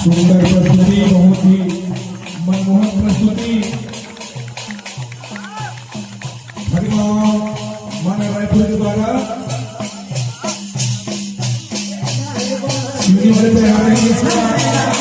सुंदर प्रस्तुति, बहुत ही मनमोहक प्रस्तुति। हरिमाम माना रायपुर के द्वारा वाले पे आ रहे हैं।